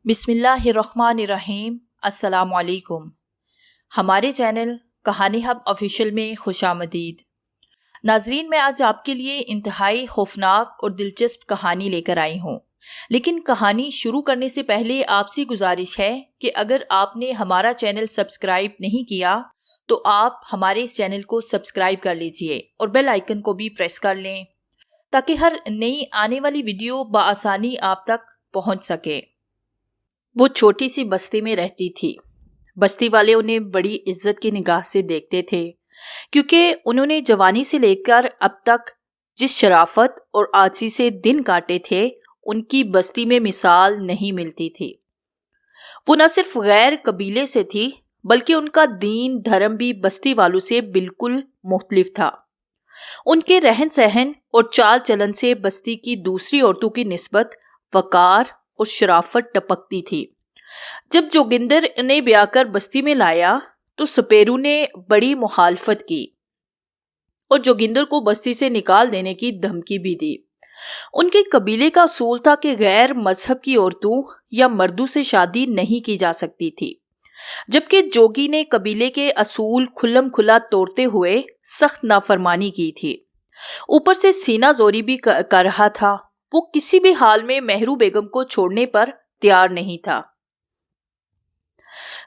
بسم اللہ الرحمن الرحیم۔ السلام علیکم۔ ہمارے چینل کہانی ہب آفیشیل میں خوش آمدید۔ ناظرین، میں آج آپ کے لیے انتہائی خوفناک اور دلچسپ کہانی لے کر آئی ہوں، لیکن کہانی شروع کرنے سے پہلے آپ سے گزارش ہے کہ اگر آپ نے ہمارا چینل سبسکرائب نہیں کیا تو آپ ہمارے اس چینل کو سبسکرائب کر لیجئے اور بیل آئیکن کو بھی پریس کر لیں تاکہ ہر نئی آنے والی ویڈیو بآسانی آپ تک پہنچ سکے۔ وہ چھوٹی سی بستی میں رہتی تھی۔ بستی والے انہیں بڑی عزت کی نگاہ سے دیکھتے تھے کیونکہ انہوں نے جوانی سے لے کر اب تک جس شرافت اور عاجزی سے دن کاٹے تھے ان کی بستی میں مثال نہیں ملتی تھی۔ وہ نہ صرف غیر قبیلے سے تھی بلکہ ان کا دین دھرم بھی بستی والوں سے بالکل مختلف تھا۔ ان کے رہن سہن اور چال چلن سے بستی کی دوسری عورتوں کی نسبت وقار اور شرافت ٹپکتی تھی۔ جب جوگندر انہیں بیاہ کر بستی میں لایا تو سپیرو نے بڑی مخالفت کی اور جوگندر کو بستی سے نکال دینے کی دھمکی بھی دی۔ ان کے قبیلے کا اصول تھا کہ غیر مذہب کی عورتوں یا مردوں سے شادی نہیں کی جا سکتی تھی، جبکہ جوگی نے قبیلے کے اصول کھلم کھلا توڑتے ہوئے سخت نافرمانی کی تھی۔ اوپر سے سینہ زوری بھی کر رہا تھا۔ وہ کسی بھی حال میں مہرو بیگم کو چھوڑنے پر تیار نہیں تھا۔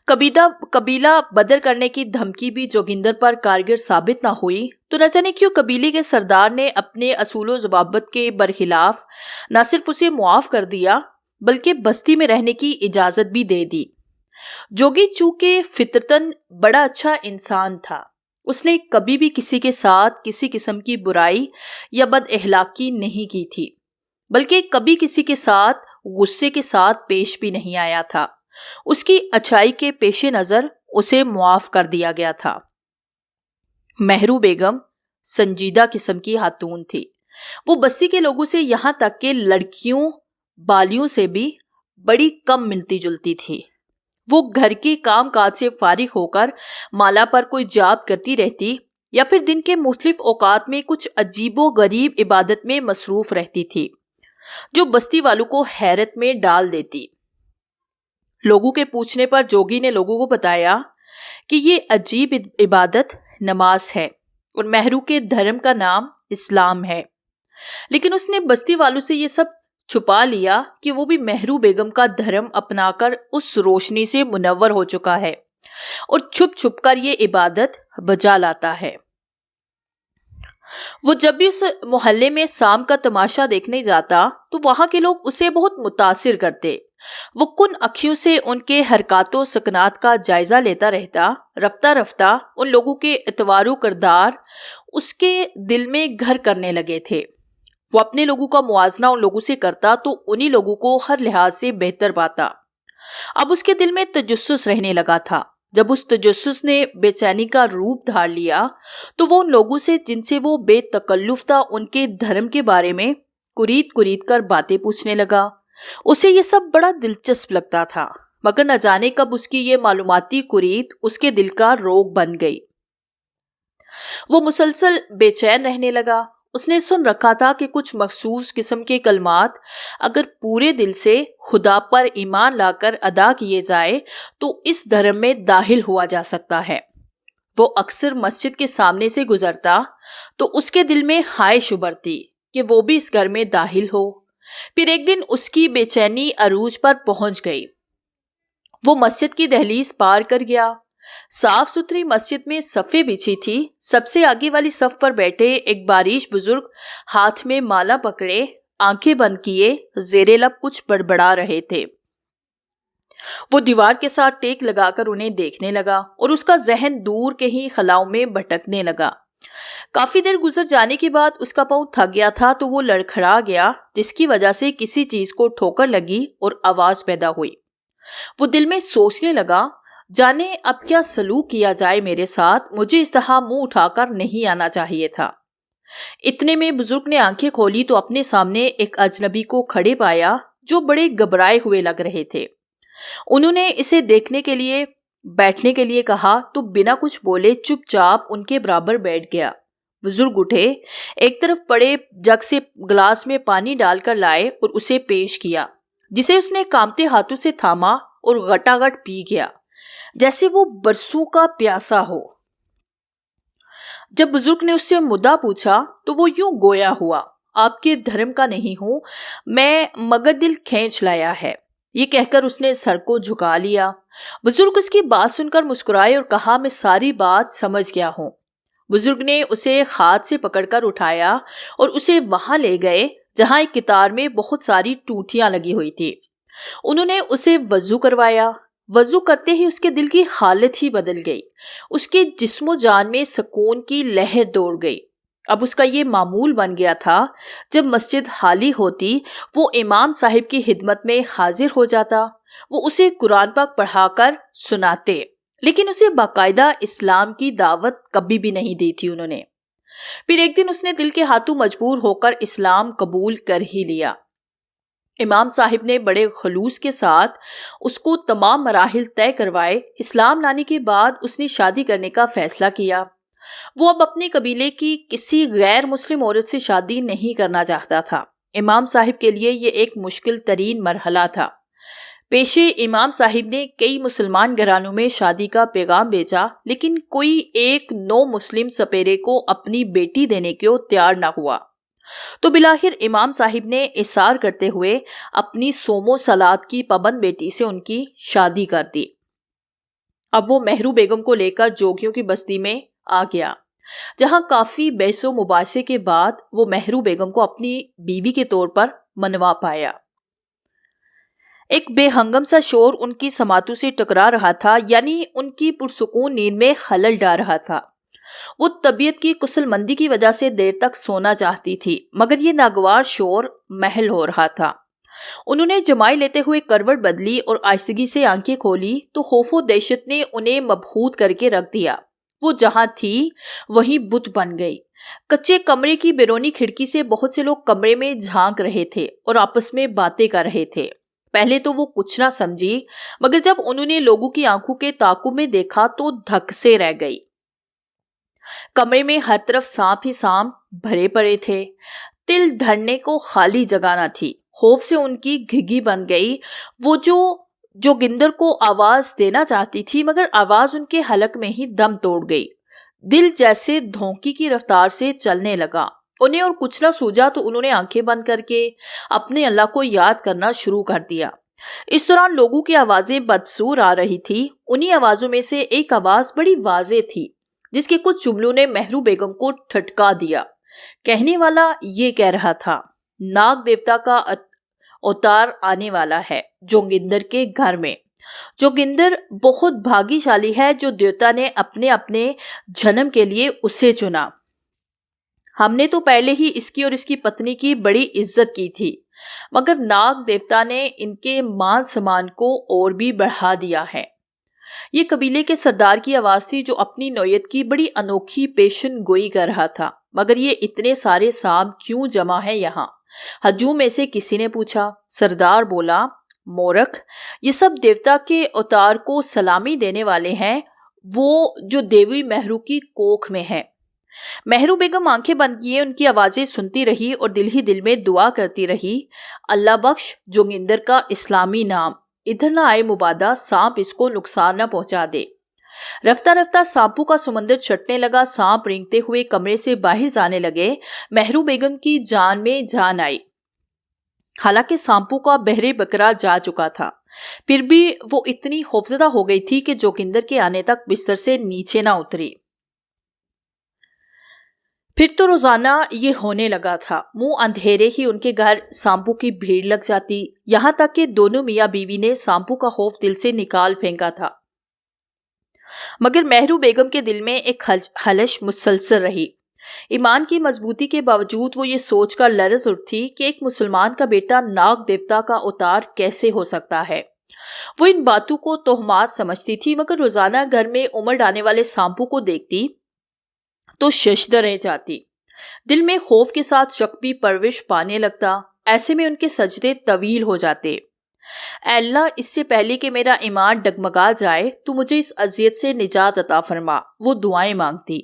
قبیلہ بدر کرنے کی دھمکی بھی جوگندر پر کارگر ثابت نہ ہوئی تو نہ جانے کیوں قبیلے کے سردار نے اپنے اصول و ضوابط کے برخلاف نہ صرف اسے معاف کر دیا بلکہ بستی میں رہنے کی اجازت بھی دے دی۔ جوگی چونکہ فطرتاً بڑا اچھا انسان تھا، اس نے کبھی بھی کسی کے ساتھ کسی قسم کی برائی یا بد اخلاقی نہیں کی تھی، بلکہ کبھی کسی کے ساتھ غصے کے ساتھ پیش بھی نہیں آیا تھا۔ اس کی اچھائی کے پیش نظر اسے معاف کر دیا گیا تھا۔ مہرو بیگم سنجیدہ قسم کی خاتون تھی۔ وہ بستی کے لوگوں سے یہاں تک کہ لڑکیوں بالیوں سے بھی بڑی کم ملتی جلتی تھی۔ وہ گھر کے کام کاج سے فارغ ہو کر مالا پر کوئی جاب کرتی رہتی یا پھر دن کے مختلف اوقات میں کچھ عجیب و غریب عبادت میں مصروف رہتی تھی جو بستی والوں کو حیرت میں ڈال دیتی۔ لوگوں کے پوچھنے پر جوگی نے لوگوں کو بتایا کہ یہ عجیب عبادت نماز ہے اور مہرو کے دھرم کا نام اسلام ہے، لیکن اس نے بستی والوں سے یہ سب چھپا لیا کہ وہ بھی مہرو بیگم کا دھرم اپنا کر اس روشنی سے منور ہو چکا ہے اور چھپ چھپ کر یہ عبادت بجا لاتا ہے۔ وہ جب بھی اس محلے میں شام کا تماشا دیکھنے جاتا تو وہاں کے لوگ اسے بہت متاثر کرتے۔ وہ کن اکھیوں سے ان کے حرکات و سکنات کا جائزہ لیتا رہتا۔ رفتہ رفتہ ان لوگوں کے اعتبار و کردار اس کے دل میں گھر کرنے لگے تھے۔ وہ اپنے لوگوں کا موازنہ ان لوگوں سے کرتا تو انہی لوگوں کو ہر لحاظ سے بہتر پاتا۔ اب اس کے دل میں تجسس رہنے لگا تھا۔ جب اس تجسس نے بے چینی کا روپ دھار لیا تو وہ ان لوگوں سے جن سے وہ بے تکلف تھا ان کے دھرم کے بارے میں کرید کر باتیں پوچھنے لگا۔ اسے یہ سب بڑا دلچسپ لگتا تھا، مگر نہ جانے کب اس کی یہ معلوماتی کرید اس کے دل کا روگ بن گئی۔ وہ مسلسل بے چین رہنے لگا۔ اس نے سن رکھا تھا کہ کچھ مخصوص قسم کے کلمات اگر پورے دل سے خدا پر ایمان لا کر ادا کیے جائے تو اس دھرم میں داخل ہوا جا سکتا ہے۔ وہ اکثر مسجد کے سامنے سے گزرتا تو اس کے دل میں خواہش ابھرتی کہ وہ بھی اس گھر میں داخل ہو۔ پھر ایک دن اس کی بے چینی عروج پر پہنچ گئی۔ وہ مسجد کی دہلیز پار کر گیا۔ صاف ستھری مسجد میں صفیں بچھی تھی۔ سب سے آگے والی صف پر بیٹھے ایک باریش بزرگ ہاتھ میں مالا پکڑے، آنکھیں بند کیے، زیر لب کچھ بڑبڑا رہے تھے۔ وہ دیوار کے ساتھ ٹیک لگا کر انہیں دیکھنے لگا اور اس کا ذہن دور کے ہی خلاؤں میں بھٹکنے لگا۔ کافی دیر گزر جانے کے بعد اس کا پاؤں تھک گیا تھا تو وہ لڑکھڑا گیا، جس کی وجہ سے کسی چیز کو ٹھوکر لگی اور آواز پیدا ہوئی۔ وہ دل میں سوچنے لگا، جانے اب کیا سلوک کیا جائے میرے ساتھ، مجھے اس طرح منہ اٹھا کر نہیں آنا چاہیے تھا۔ اتنے میں بزرگ نے آنکھیں کھولی تو اپنے سامنے ایک اجنبی کو کھڑے پایا جو بڑے گھبرائے ہوئے لگ رہے تھے۔ انہوں نے اسے دیکھنے کے لیے بیٹھنے کے لیے کہا تو بنا کچھ بولے چپ چاپ ان کے برابر بیٹھ گیا۔ بزرگ اٹھے، ایک طرف پڑے جگ سے گلاس میں پانی ڈال کر لائے اور اسے پیش کیا۔ جسے اس نے کانپتے ہاتھوں سے تھاما اور گٹاگٹ پی گیا جیسے وہ برسوں کا پیاسا ہو۔ جب بزرگ نے اس سے مدعا پوچھا تو وہ یوں گویا ہوا، آپ کے دھرم کا نہیں ہوں میں، مگر دل کھینچ لایا ہے۔ یہ کہہ کر اس نے سر کو جھکا لیا۔ بزرگ اس کی بات سن کر مسکرائے اور کہا، میں ساری بات سمجھ گیا ہوں۔ بزرگ نے اسے ہاتھ سے پکڑ کر اٹھایا اور اسے وہاں لے گئے جہاں ایک کتار میں بہت ساری ٹوٹیاں لگی ہوئی تھی۔ انہوں نے اسے وضو کروایا۔ وضو کرتے ہی اس کے دل کی حالت ہی بدل گئی، اس کے جسم و جان میں سکون کی لہر دوڑ گئی۔ اب اس کا یہ معمول بن گیا تھا، جب مسجد خالی ہوتی وہ امام صاحب کی خدمت میں حاضر ہو جاتا، وہ اسے قرآن پاک پڑھا کر سناتے، لیکن اسے باقاعدہ اسلام کی دعوت کبھی بھی نہیں دی تھی انہوں نے۔ پھر ایک دن اس نے دل کے ہاتھوں مجبور ہو کر اسلام قبول کر ہی لیا۔ امام صاحب نے بڑے خلوص کے ساتھ اس کو تمام مراحل طے کروائے۔ اسلام لانے کے بعد اس نے شادی کرنے کا فیصلہ کیا۔ وہ اب اپنے قبیلے کی کسی غیر مسلم عورت سے شادی نہیں کرنا چاہتا تھا۔ امام صاحب کے لیے یہ ایک مشکل ترین مرحلہ تھا۔ پیشے امام صاحب نے کئی مسلمان گھرانوں میں شادی کا پیغام بھیجا، لیکن کوئی ایک نو مسلم سپیرے کو اپنی بیٹی دینے کو تیار نہ ہوا۔ تو بالآخر امام صاحب نے اصرار کرتے ہوئے اپنی صوم و صلات کی پابند بیٹی سے ان کی شادی کر دی۔ اب وہ مہرو بیگم کو لے کر جوگیوں کی بستی میں آ گیا، جہاں کافی بحث و مباحثے کے بعد وہ مہرو بیگم کو اپنی بیوی کے طور پر منوا پایا۔ ایک بے ہنگم سا شور ان کی سماعتوں سے ٹکرا رہا تھا، یعنی ان کی پرسکون نیند میں خلل ڈال رہا تھا۔ وہ طبیعت کی کسل مندی کی وجہ سے دیر تک سونا چاہتی تھی، مگر یہ ناگوار شور محل ہو رہا تھا۔ انہوں نے جمائی لیتے ہوئے کروٹ بدلی اور آہستگی سے آنکھیں کھولی تو خوف و دہشت نے انہیں مبہوت کر کے رکھ دیا۔ وہ جہاں تھی وہیں بت بن گئی۔ کچے کمرے کی بیرونی کھڑکی سے بہت سے لوگ کمرے میں جھانک رہے تھے اور آپس میں باتیں کر رہے تھے۔ پہلے تو وہ کچھ نہ سمجھی، مگر جب انہوں نے لوگوں کی آنکھوں کے تعاقب میں دیکھا تو دھک سے رہ گئی۔ کمرے میں ہر طرف سانپ ہی سانپ بھرے پڑے تھے، تل دھرنے کو خالی جگہ نہ تھی۔ خوف سے ان کی گھگی بن گئی۔ وہ جو گندر کو آواز دینا چاہتی تھی، مگر آواز ان کے حلق میں ہی دم توڑ گئی۔ دل جیسے دھونکی کی رفتار سے چلنے لگا۔ انہیں اور کچھ نہ سوجا تو انہوں نے آنکھیں بند کر کے اپنے اللہ کو یاد کرنا شروع کر دیا۔ اس دوران لوگوں کی آوازیں بدسور آ رہی تھی۔ انہی آوازوں میں سے ایک آواز بڑی واضح تھی، جس کے کچھ جملوں نے مہرو بیگم کو ٹھٹکا دیا۔ کہنے والا یہ کہہ رہا تھا، ناگ دیوتا کا اوتار آنے والا ہے جوگندر کے گھر میں۔ جوگندر بہت بھاگی شالی ہے جو دیوتا نے اپنے جنم کے لیے اسے چنا۔ ہم نے تو پہلے ہی اس کی اور اس کی پتنی کی بڑی عزت کی تھی، مگر ناگ دیوتا نے ان کے مان سمان کو اور بھی بڑھا دیا ہے۔ یہ قبیلے کے سردار کی آواز تھی جو اپنی نوعیت کی بڑی انوکھی پیشن گوئی کر رہا تھا۔ مگر یہ اتنے سارے سانپ کیوں جمع ہے یہاں؟ ہجوم میں سے کسی نے پوچھا۔ سردار بولا، مورخ، یہ سب دیوتا کے اوتار کو سلامی دینے والے ہیں، وہ جو دیوی مہرو کی کوکھ میں ہے۔ مہرو بیگم آنکھیں بند کیے ان کی آوازیں سنتی رہی اور دل ہی دل میں دعا کرتی رہی، اللہ بخش جوگندر کا اسلامی نام، ادھر نہ آئے مبادا، سانپ اس کو نقصان نہ پہنچا دے۔ رفتہ رفتہ سانپوں کا سمندر چھٹنے لگا، سانپ رینگتے ہوئے کمرے سے باہر جانے لگے۔ مہرو بیگم کی جان میں جان آئی، حالانکہ سانپوں کا بہرے بکرا جا چکا تھا، پھر بھی وہ اتنی خوفزدہ ہو گئی تھی کہ جوگندر کے آنے تک بستر سے نیچے نہ اتری۔ پھر تو روزانہ یہ ہونے لگا تھا، منہ اندھیرے ہی ان کے گھر سانپوں کی بھیڑ لگ جاتی، یہاں تک کہ دونوں میاں بیوی نے سانپوں کا خوف دل سے نکال پھینکا تھا۔ مگر مہرو بیگم کے دل میں ایک خلش مسلسل رہی۔ ایمان کی مضبوطی کے باوجود وہ یہ سوچ کر لرز اٹھتی کہ ایک مسلمان کا بیٹا ناگ دیوتا کا اوتار کیسے ہو سکتا ہے۔ وہ ان باتوں کو توہمات سمجھتی تھی، مگر روزانہ گھر میں امڑ آنے والے سانپوں کو دیکھتی تو ششدر رہ جاتی۔ دل میں خوف کے ساتھ شک بھی پرورش پانے لگتا۔ ایسے میں ان کے سجدے طویل ہو جاتے۔ اے اللہ، اس سے پہلے کہ میرا ایمان ڈگمگا جائے تو مجھے اس اذیت سے نجات عطا فرما، وہ دعائیں مانگتی۔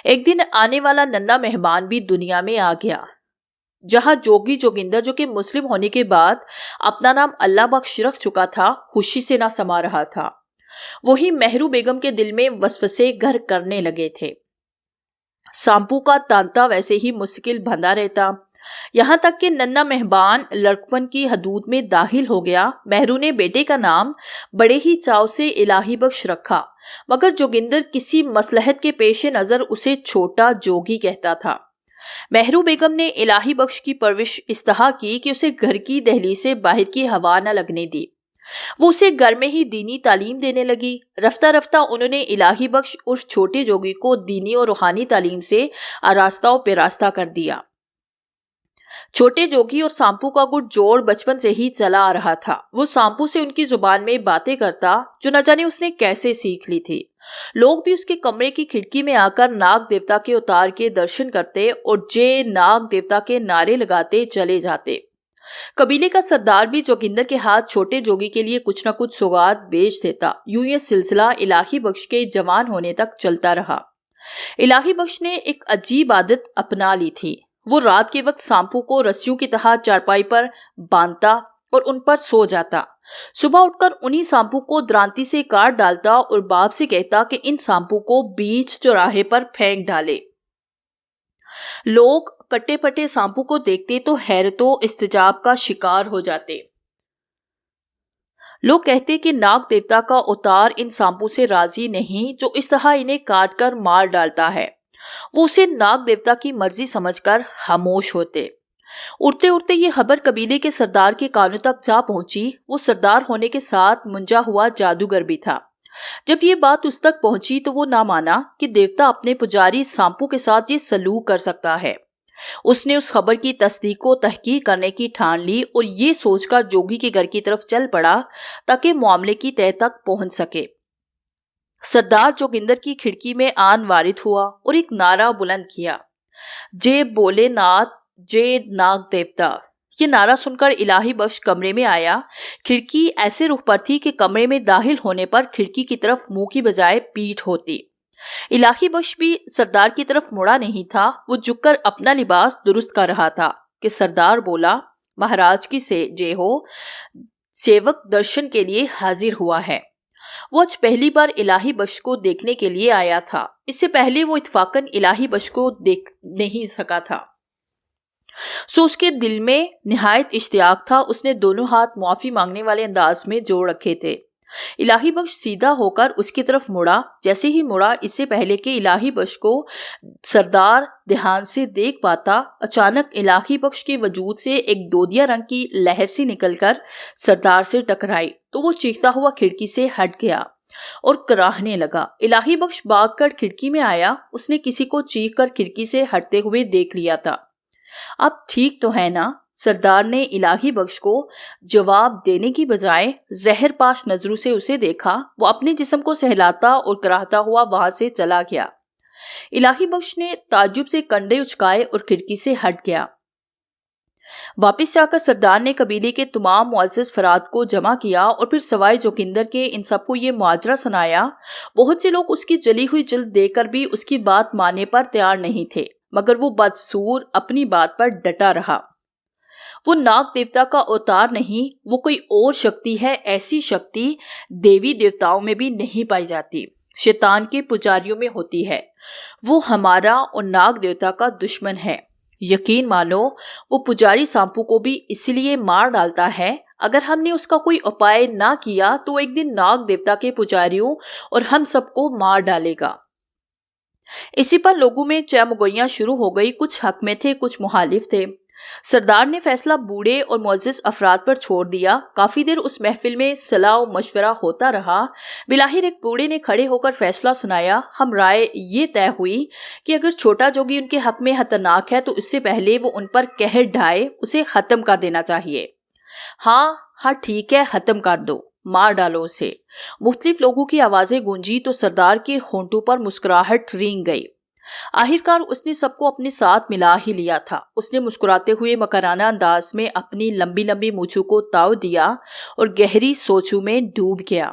ایک دن آنے والا ننھا مہمان بھی دنیا میں آ گیا۔ جہاں جوگی جوگندر جو کہ مسلم ہونے کے بعد اپنا نام اللہ بخش رکھ چکا تھا خوشی سے نہ سما رہا تھا۔ وہی مہرو بیگم کے دل میں وسوسے گھر کرنے لگے تھے۔ سامپو کا تانتا ویسے ہی مستقل بندھا رہتا، یہاں تک کہ ننا مہبان لڑکپن کی حدود میں داخل ہو گیا۔ مہرو نے بیٹے کا نام بڑے ہی چاو سے الہی بخش رکھا، مگر جوگندر کسی مصلحت کے پیش نظر اسے چھوٹا جوگی کہتا تھا۔ مہرو بیگم نے الہی بخش کی پرورش اس طرح کی کہ اسے گھر کی دہلیز سے باہر کی ہوا نہ لگنے دی۔ وہ اسے گھر میں ہی دینی تعلیم دینے لگی۔ رفتہ رفتہ انہوں نے الہی بخش اس چھوٹے جوگی کو دینی اور روحانی تعلیم سے آراستہ و پیراستہ کر دیا۔ چھوٹے جوگی اور سامپو کا گٹ جوڑ بچپن سے ہی چلا آ رہا تھا۔ وہ سامپو سے ان کی زبان میں باتیں کرتا جو نہ جانے اس نے کیسے سیکھ لی تھی۔ لوگ بھی اس کے کمرے کی کھڑکی میں آ کر ناگ دیوتا کے اتار کے درشن کرتے اور جے ناگ دیوتا کے نعرے لگاتے چلے جاتے۔ قبیلے کا سردار بھی جوگندر کے ہاتھ چھوٹے جوگی کے لیے کچھ نہ کچھ سوغات بیچ دیتا۔ یوں یہ سلسلہ الہی بخش کے جوان ہونے تک چلتا رہا۔ الہی بخش نے ایک عجیب عادت اپنا لی تھی۔ وہ رات کے وقت سامپو کو رسیوں کی طرح چارپائی پر باندھتا اور ان پر سو جاتا۔ صبح اٹھ کر انہی سامپو کو درانتی سے کاٹ ڈالتا اور باپ سے کہتا کہ ان سامپو کو بیچ چوراہے پر پھینک ڈالے۔ لوگ کٹے پٹے سامپو کو دیکھتے تو حیرت و استعجاب کا شکار ہو جاتے۔ لوگ کہتے کہ ناگ دیوتا کا اوتار ان سامپو سے راضی نہیں جو اس طرح انہیں کاٹ کر مار ڈالتا ہے۔ وہ اسے ناگ دیوتا کی مرضی سمجھ کر خاموش ہوتے۔ اڑتے اڑتے یہ خبر قبیلے کے سردار کے کانوں تک جا پہنچی۔ وہ سردار ہونے کے ساتھ منجا ہوا جادوگر بھی تھا۔ جب یہ بات اس تک پہنچی تو وہ نہ مانا کہ دیوتا اپنے پجاری سامپو کے ساتھ یہ سلوک کر سکتا ہے۔ اس نے اس خبر کی تصدیق و تحقیق کرنے کی ٹھان لی اور یہ سوچ کر جوگی کے گھر کی طرف چل پڑا تاکہ معاملے کی تہہ تک پہنچ سکے۔ سردار جوگندر کی کھڑکی میں آن وارد ہوا اور ایک نعرہ بلند کیا، جے بولے ناتھ جے ناگ دیوتا۔ یہ نعرہ سن کر الہی بخش کمرے میں آیا۔ کھڑکی ایسے رخ پر تھی کہ کمرے میں داخل ہونے پر کھڑکی کی طرف منہ کی بجائے پیٹھ ہوتی۔ الہی بخش بھی سردار کی طرف مڑا نہیں تھا۔ وہ جھک کر اپنا لباس درست کر رہا تھا کہ سردار بولا، مہاراج کی جے ہو، سیوک درشن کے لیے حاضر ہوا ہے۔ وہ آج پہلی بار الہی بخش کو دیکھنے کے لیے آیا تھا۔ اس سے پہلے وہ اتفاقاً الہی بخش کو دیکھ نہیں سکا تھا۔ سو اس کے دل میں نہایت اشتیاق تھا۔ اس نے دونوں ہاتھ معافی مانگنے والے انداز میں جوڑ رکھے تھے۔ الہی بخش سیدھا ہو کر اس کی طرف مڑا۔ جیسے ہی مڑا، اس سے پہلے کہ الہی بخش کو سردار دھیان سے دیکھ پاتا، اچانک الہی بخش کے وجود سے ایک دودیا رنگ کی لہر سی نکل کر سردار سے ٹکرائی تو وہ چیختا ہوا کھڑکی سے ہٹ گیا اور کراہنے لگا۔ الہی بخش بھاگ کر کھڑکی میں آیا۔ اس نے کسی کو چیخ کر کھڑکی سے ہٹتے ہوئے دیکھ لیا تھا۔ اب ٹھیک تو ہے نا؟ سردار نے الہی بخش کو جواب دینے کی بجائے زہر پاش نظروں سے اسے دیکھا۔ وہ اپنے جسم کو سہلاتا اور کراہتا ہوا وہاں سے چلا گیا۔ الہی بخش نے تعجب سے کندھے اچکائے اور کھڑکی سے ہٹ گیا۔ واپس جا کر سردار نے قبیلے کے تمام معزز افراد کو جمع کیا اور پھر سوائے جوگندر کے ان سب کو یہ ماجرا سنایا۔ بہت سے لوگ اس کی جلی ہوئی جلد دیکھ کر بھی اس کی بات ماننے پر تیار نہیں تھے، مگر وہ بدسور اپنی بات پر ڈٹا رہا۔ وہ ناگ دیوتا کا اوتار نہیں، وہ کوئی اور شکتی ہے۔ ایسی شکتی دیوی دیوتاؤں میں بھی نہیں پائی جاتی، شیطان کے پجاریوں میں ہوتی ہے۔ وہ ہمارا اور ناگ دیوتا کا دشمن ہے۔ یقین مانو وہ پجاری سامپو کو بھی اسی لیے مار ڈالتا ہے۔ اگر ہم نے اس کا کوئی اپائے نہ کیا تو وہ ایک دن ناگ دیوتا کے پجاریوں اور ہم سب کو مار ڈالے گا۔ اسی پر لوگوں میں چہمگوئیاں شروع ہو گئی۔ کچھ حق میں تھے، کچھ مخالف تھے۔ سردار نے فیصلہ بوڑھے اور معزز افراد پر چھوڑ دیا۔ کافی دیر اس محفل میں صلاح و مشورہ ہوتا رہا۔ بلاخر ایک بوڑھے نے کھڑے ہو کر فیصلہ سنایا۔ ہم رائے یہ طے ہوئی کہ اگر چھوٹا جوگی ان کے حق میں خطرناک ہے تو اس سے پہلے وہ ان پر قہر ڈھائے اسے ختم کر دینا چاہیے۔ ہاں ٹھیک ہے، ختم کر دو، مار ڈالو اسے۔ مختلف لوگوں کی آوازیں گونجی تو سردار کے ہونٹوں پر مسکراہٹ رینگ گئی۔ آخرکار اس نے سب کو اپنے ساتھ ملا ہی لیا تھا۔ اس نے مسکراتے ہوئے مکرانہ انداز میں اپنی لمبی لمبی مونچھوں کو تاؤ دیا اور گہری سوچوں میں ڈوب گیا۔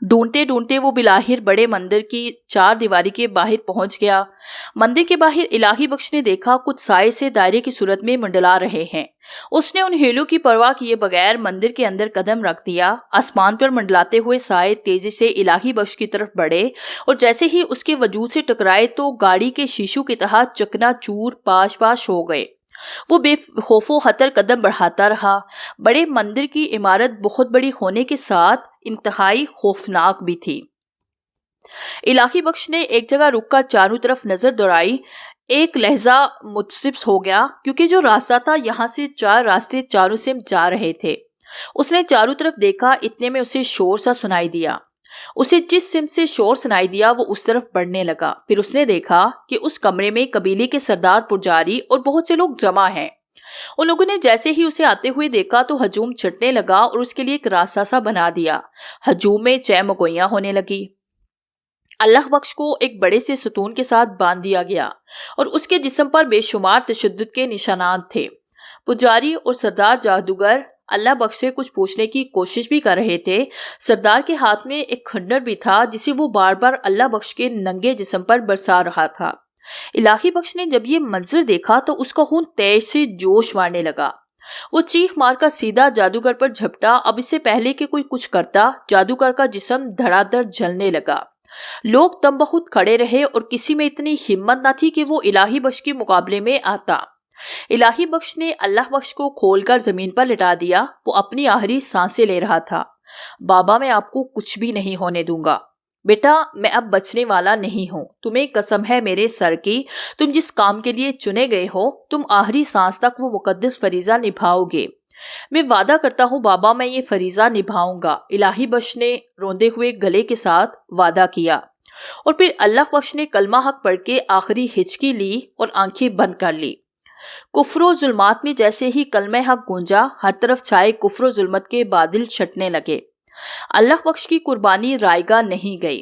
ڈھونڈتے ڈھونڈتے وہ بالآخر بڑے مندر کی 4 دیواری کے باہر پہنچ گیا۔ مندر کے باہر الہی بخش نے دیکھا کچھ سائے سے دائرے کی صورت میں منڈلا رہے ہیں۔ اس نے ان ہیلوں کی پرواہ کیے بغیر مندر کے اندر قدم رکھ دیا۔ آسمان پر منڈلاتے ہوئے سائے تیزی سے الہی بخش کی طرف بڑھے اور جیسے ہی اس کے وجود سے ٹکرائے تو گاڑی کے شیشوں کی طرح چکنا چور پاش پاش ہو گئے۔ وہ بے خوف و خطر قدم بڑھاتا رہا۔ بڑے مندر کی عمارت بہت بڑی ہونے کے ساتھ انتہائی خوفناک بھی تھی۔ الہی بخش نے ایک جگہ رک کر چاروں طرف نظر دوڑائی۔ ایک لہجہ متصب ہو گیا کیونکہ جو راستہ تھا یہاں سے 4 راستے چاروں سمت جا رہے تھے۔ اس نے چاروں طرف دیکھا، اتنے میں اسے شور سا سنائی دیا۔ اسے جس سمت سے شور سنائی دیا وہ اس طرف بڑھنے لگا۔ پھر اس نے دیکھا کہ اس کمرے میں قبیلے کے سردار پجاری اور بہت سے لوگ جمع ہیں۔ ان لوگوں نے جیسے ہی اسے آتے ہوئے دیکھا تو ہجوم چھٹنے لگا اور اس کے لیے ایک راستہ سا بنا دیا۔ ہجوم میں چہمگوئیاں ہونے لگی۔ اللہ بخش کو ایک بڑے سے ستون کے ساتھ باندھ دیا گیا اور اس کے جسم پر بے شمار تشدد کے نشانات تھے۔ پجاری اور سردار جادوگر اللہ بخش سے کچھ پوچھنے کی کوشش بھی کر رہے تھے۔ سردار کے ہاتھ میں ایک کھنڈر بھی تھا جسے وہ بار بار اللہ بخش کے ننگے جسم پر برسا رہا تھا۔ الہی بخش نے جب یہ منظر دیکھا تو اس کا خون تیز سے جوش مارنے لگا۔ وہ چیخ مار کر سیدھا جادوگر پر جھپٹا۔ اب اس سے پہلے کہ کوئی کچھ کرتا جادوگر کا جسم دھڑا دھڑ جلنے لگا۔ لوگ دم بخود کھڑے رہے اور کسی میں اتنی ہمت نہ تھی کہ وہ الہی بخش کے مقابلے میں آتا۔ الہی بخش نے اللہ بخش کو کھول کر زمین پر لٹا دیا۔ وہ اپنی آخری سانسیں لے رہا تھا۔ بابا میں آپ کو کچھ بھی نہیں ہونے دوں گا۔ بیٹا میں اب بچنے والا نہیں ہوں۔ تمہیں قسم ہے میرے سر کی، تم جس کام کے لیے چنے گئے ہو تم آخری سانس تک وہ مقدس فریضہ نبھاؤ گے۔ میں وعدہ کرتا ہوں بابا میں یہ فریضہ نبھاؤں گا۔ الہی بخش نے روندے ہوئے گلے کے ساتھ وعدہ کیا اور پھر اللہ بخش نے کلمہ حق پڑھ کے آخری ہچکی لی اور آنکھیں بند کر لی۔ کفر و ظلمات میں جیسے ہی کلمہ حق گونجا ہر طرف چھائے کفر و ظلمت کے بادل چھٹنے لگے۔ اللہ بخش کی قربانی رائیگاہ نہیں گئی۔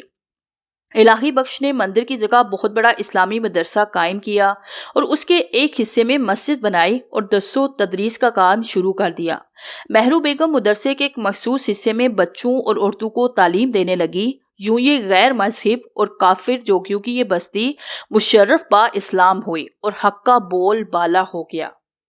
الہی بخش نے مندر کی جگہ بہت بڑا اسلامی مدرسہ قائم کیا اور اس کے ایک حصے میں مسجد بنائی اور درس و تدریس کا کام شروع کر دیا۔ مہرو بیگم مدرسے کے ایک مخصوص حصے میں بچوں اور عورتوں کو تعلیم دینے لگی۔ یوں یہ غیر مذہب اور کافر جوگیوں کی یہ بستی مشرف با اسلام ہوئی اور حق کا بول بالا ہو گیا۔